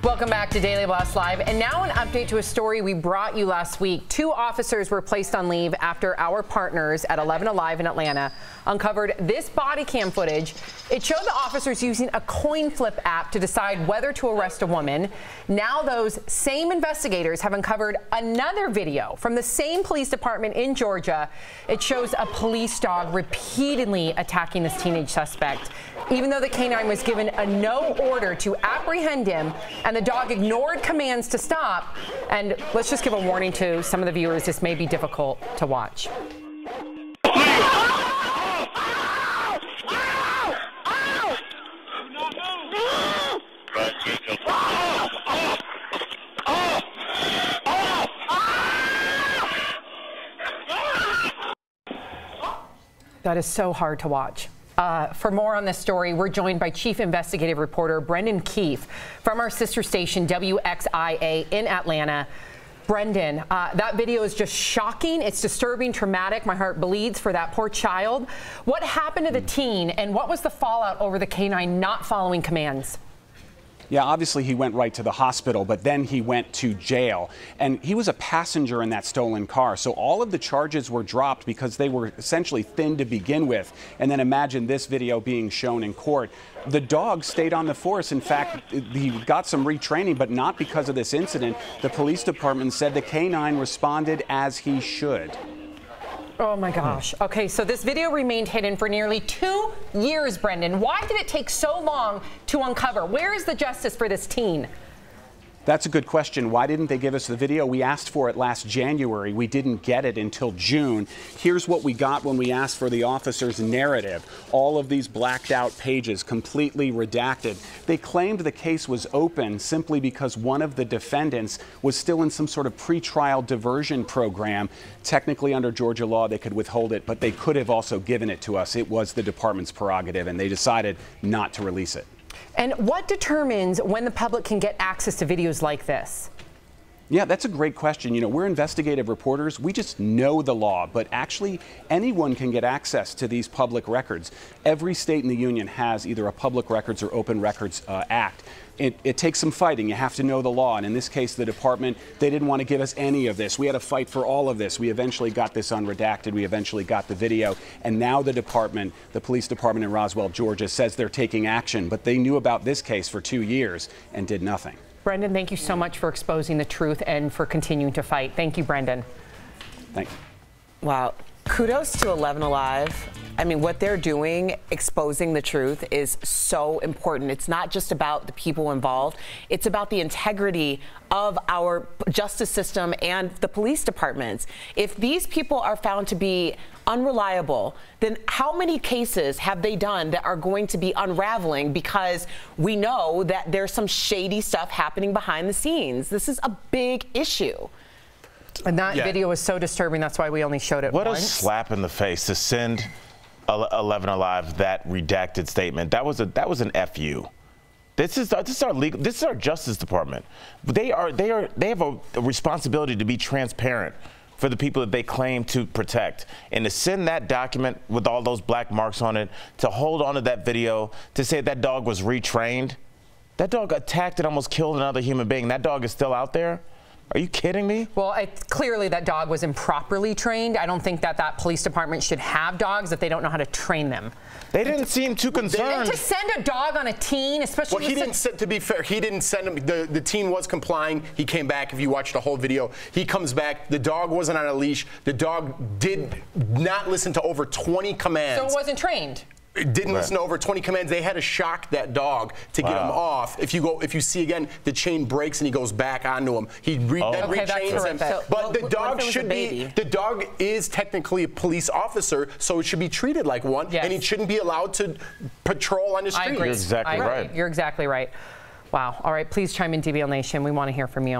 Welcome back to Daily Blast Live. And now an update to a story we brought you last week. 2 officers were placed on leave after our partners at 11 Alive in Atlanta uncovered this body cam footage. It showed the officers using a coin flip app to decide whether to arrest a woman. Now those same investigators have uncovered another video from the same police department in Georgia. It shows a police dog repeatedly attacking this teenage suspect, even though the canine was given a no order to apprehend him, and the dog ignored commands to stop. And let's just give a warning to some of the viewers, this may be difficult to watch. That is so hard to watch. For more on this story, we're joined by Chief Investigative Reporter Brendan Keefe from our sister station WXIA in Atlanta. Brendan, that video is just shocking. It's disturbing, traumatic. My heart bleeds for that poor child. What happened to the teen, and what was the fallout over the canine not following commands? Yeah, obviously he went right to the hospital, but then he went to jail. And he was a passenger in that stolen car. So all of the charges were dropped because they were essentially thin to begin with. And then imagine this video being shown in court. The dog stayed on the force. In fact, he got some retraining, but not because of this incident. The police department said the canine responded as he should. Oh my gosh. Okay, so this video remained hidden for nearly 2 years, Brendan. Why did it take so long to uncover? Where is the justice for this teen? That's a good question. Why didn't they give us the video? We asked for it last January. We didn't get it until June. Here's what we got when we asked for the officer's narrative. All of these blacked out pages, completely redacted. They claimed the case was open simply because one of the defendants was still in some sort of pretrial diversion program. Technically, under Georgia law, they could withhold it, but they could have also given it to us. It was the department's prerogative, and they decided not to release it. And what determines when the public can get access to videos like this? Yeah, that's a great question. You know, we're investigative reporters. We just know the law, but actually anyone can get access to these public records. Every state in the union has either a Public Records or Open Records Act. It takes some fighting. You have to know the law. And in this case, the department, they didn't want to give us any of this. We had to fight for all of this. We eventually got this unredacted. We eventually got the video. And now the department, the police department in Roswell, Georgia, says they're taking action. But they knew about this case for 2 years and did nothing. Brendan, thank you so much for exposing the truth and for continuing to fight. Thank you, Brendan. Thanks. Wow. Kudos to 11 Alive. I mean, what they're doing, exposing the truth, is so important. It's not just about the people involved. It's about the integrity of our justice system and the police departments. If these people are found to be unreliable, then how many cases have they done that are going to be unraveling because we know that there's some shady stuff happening behind the scenes? This is a big issue. And that video was so disturbing, that's why we only showed it once. What a slap in the face to send 11 Alive that redacted statement. That was an FU. This is our Justice Department. They have a responsibility to be transparent for the people that they claim to protect. And to send that document with all those black marks on it, to hold on to that video, to say that dog was retrained. That dog attacked and almost killed another human being. That dog is still out there? Are you kidding me? Well, clearly that dog was improperly trained. I don't think that police department should have dogs if they don't know how to train them. They didn't seem too concerned. And to send a dog on a teen, especially... Well, he didn't send, to be fair, he didn't send him. The teen was complying. He came back. If you watch the whole video, he comes back. The dog wasn't on a leash. The dog did not listen to over 20 commands. So it wasn't trained. It didn't listen to over 20 commands. They had to shock that dog to get him off. If you see again, the chain breaks and he goes back onto him. He then rechains him. So, but the dog should be. The dog is technically a police officer, so it should be treated like one, and he shouldn't be allowed to patrol on the street. You're exactly right. You're exactly right. Wow. All right. Please chime in, DBL Nation. We want to hear from you.